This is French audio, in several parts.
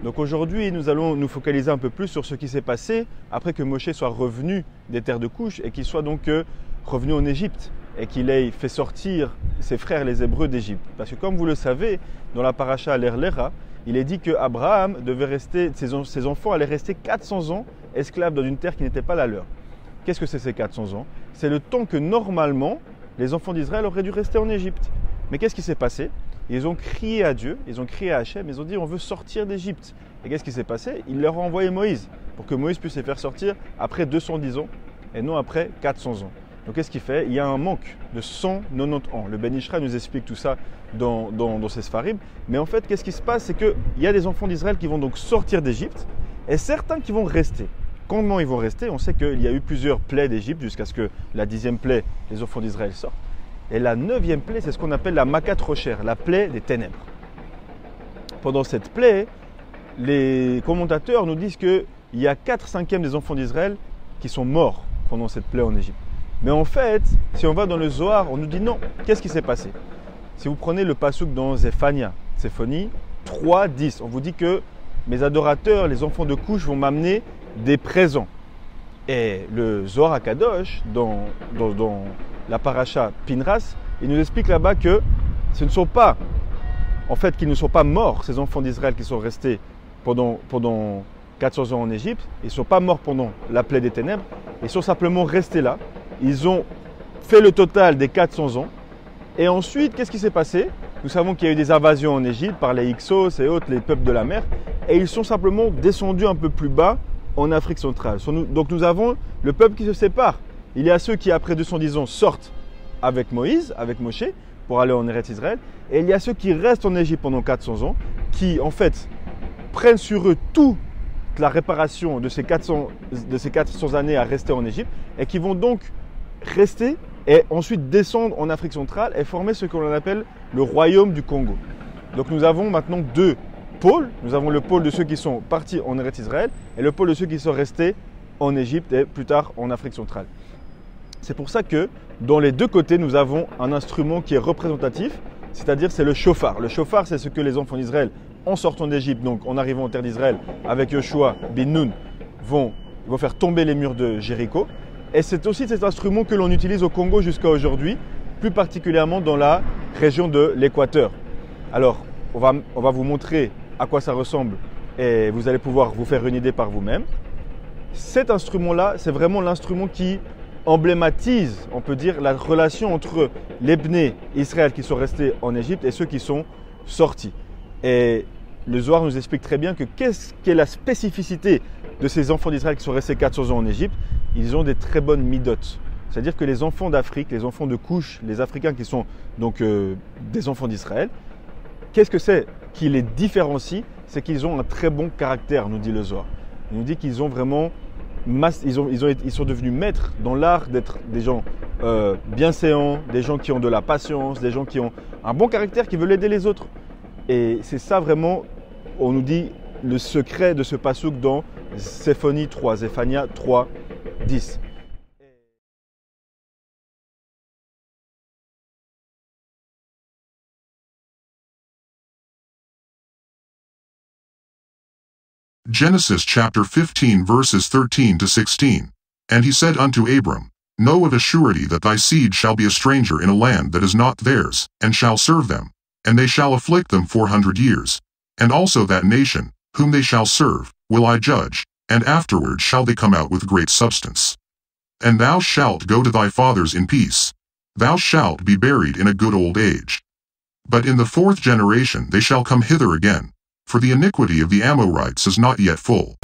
Donc aujourd'hui, nous allons nous focaliser un peu plus sur ce qui s'est passé après que Moshe soit revenu des terres de Couche et qu'il soit donc revenu en Égypte et qu'il ait fait sortir ses frères les Hébreux d'Égypte. Parce que comme vous le savez, dans la paracha Ler-Lera, il est dit qu'Abraham devait rester, ses enfants allaient rester 400 ans esclaves dans une terre qui n'était pas la leur. Qu'est-ce que c'est ces 400 ans? C'est le temps que normalement les enfants d'Israël auraient dû rester en Égypte. Mais qu'est-ce qui s'est passé? Ils ont crié à Dieu, ils ont crié à Hachem, ils ont dit on veut sortir d'Égypte. Et qu'est-ce qui s'est passé? Il leur a envoyé Moïse pour que Moïse puisse les faire sortir après 210 ans et non après 400 ans. Donc qu'est-ce qu'il fait? Il y a un manque de 190 ans. Le Ben Ishra nous explique tout ça dans ses Sfarim. Mais en fait, qu'est-ce qui se passe? C'est qu'il y a des enfants d'Israël qui vont donc sortir d'Égypte et certains qui vont rester. Comment ils vont rester? On sait qu'il y a eu plusieurs plaies d'Égypte jusqu'à ce que la 10e plaie, les enfants d'Israël sortent. Et la 9e plaie, c'est ce qu'on appelle la Makat Rocher, la plaie des ténèbres. Pendant cette plaie, les commentateurs nous disent qu'il y a 4/5 des enfants d'Israël qui sont morts pendant cette plaie en Égypte. Mais en fait, si on va dans le Zohar, on nous dit non. Qu'est-ce qui s'est passé? Si vous prenez le passouk dans Zephania, Séphonie 3:10, on vous dit que mes adorateurs, les enfants de Couche, vont m'amener des présents. Et le Zohar HaKadosh, dans la paracha Pinras, il nous explique là-bas que ce ne sont pas, en fait, qu'ils ne sont pas morts, ces enfants d'Israël qui sont restés pendant 400 ans en Égypte. Ils ne sont pas morts pendant la plaie des ténèbres. Ils sont simplement restés là. Ils ont fait le total des 400 ans. Et ensuite, qu'est-ce qui s'est passé? Nous savons qu'il y a eu des invasions en Égypte par les Hyksos et autres, les peuples de la mer. Et ils sont simplement descendus un peu plus bas en Afrique centrale. Donc nous avons le peuple qui se sépare. Il y a ceux qui, après 210 ans, sortent avec Moïse, avec Moshe, pour aller en Eretz Israël. Et il y a ceux qui restent en Égypte pendant 400 ans, qui, en fait, prennent sur eux toute la réparation de ces 400 années à rester en Égypte, et qui vont donc rester et ensuite descendre en Afrique centrale et former ce qu'on appelle le royaume du Congo. Donc nous avons maintenant deux pôles. Nous avons le pôle de ceux qui sont partis en Eretz Israël et le pôle de ceux qui sont restés en Égypte et plus tard en Afrique centrale. C'est pour ça que dans les deux côtés, nous avons un instrument qui est représentatif, c'est-à-dire c'est le shofar. Le shofar, c'est ce que les enfants d'Israël, en sortant d'Égypte, donc en arrivant en terre d'Israël, avec Yoshua bin Nun, vont faire tomber les murs de Jéricho. Et c'est aussi cet instrument que l'on utilise au Congo jusqu'à aujourd'hui, plus particulièrement dans la région de l'Équateur. Alors, on va vous montrer à quoi ça ressemble et vous allez pouvoir vous faire une idée par vous-même. Cet instrument-là, c'est vraiment l'instrument qui emblématise, on peut dire, la relation entre les Bnei Israël qui sont restés en Égypte et ceux qui sont sortis. Et le Zohar nous explique très bien que qu'est-ce qui est la spécificité de ces enfants d'Israël qui sont restés 400 ans en Égypte? Ils ont des très bonnes midot. C'est-à-dire que les enfants d'Afrique, les enfants de Couche, les Africains qui sont donc des enfants d'Israël, qu'est-ce que c'est qui les différencie? C'est qu'ils ont un très bon caractère, nous dit le Zohar. Il nous dit qu'ils ont vraiment, ils sont devenus maîtres dans l'art d'être des gens bienséants, des gens qui ont de la patience, des gens qui ont un bon caractère, qui veulent aider les autres. Et c'est ça vraiment, on nous dit, le secret de ce passouk dans Séphonie 3, Zephania 3, 10. Genesis chapter 15 verses 13 to 16. And he said unto Abram, Know of a surety that thy seed shall be a stranger in a land that is not theirs, and shall serve them, and they shall afflict them 400 years. And also that nation, whom they shall serve, will I judge, and afterward shall they come out with great substance. And thou shalt go to thy fathers in peace. Thou shalt be buried in a good old age. But in the 4th generation they shall come hither again, for the iniquity of the Amorites is not yet full.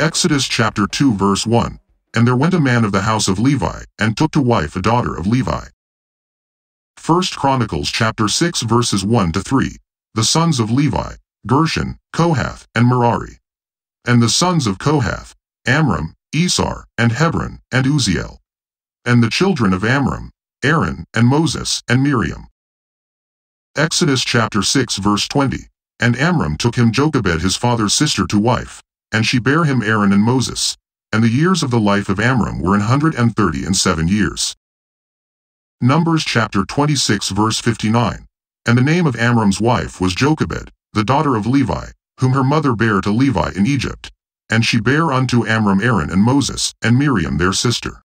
Exodus chapter 2 verse 1. And there went a man of the house of Levi, and took to wife a daughter of Levi. 1 Chronicles chapter 6 verses 1 to 3. The sons of Levi, Gershon, Kohath, and Merari. And the sons of Kohath, Amram, Isar, and Hebron, and Uzziel. And the children of Amram, Aaron, and Moses, and Miriam. Exodus chapter 6 verse 20. And Amram took him Jochebed his father's sister to wife, and she bare him Aaron and Moses. And the years of the life of Amram were 137 years. Numbers chapter 26 verse 59. And the name of Amram's wife was Jochebed, the daughter of Levi, whom her mother bare to Levi in Egypt. And she bare unto Amram Aaron and Moses, and Miriam their sister.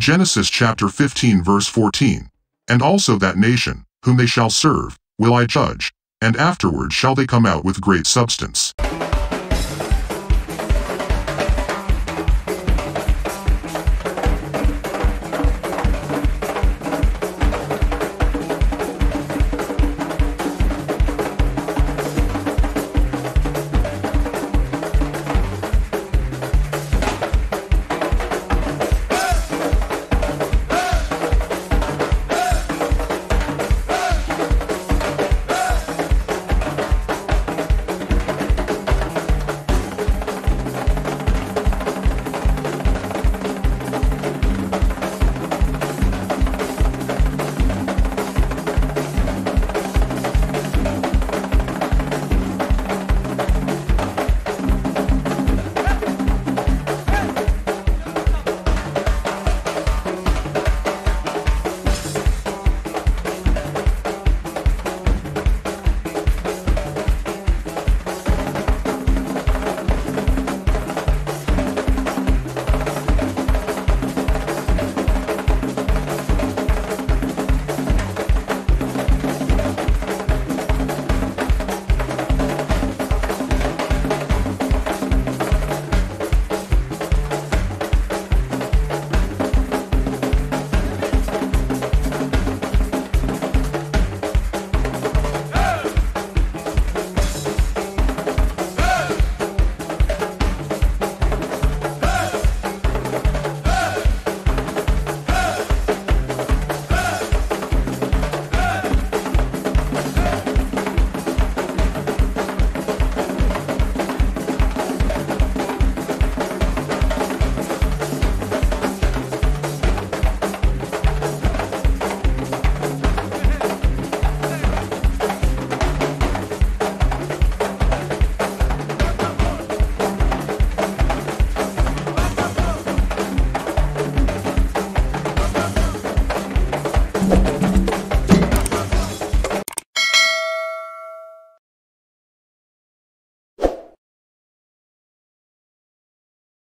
Genesis chapter 15 verse 14. And also that nation, whom they shall serve, will I judge, and afterward shall they come out with great substance.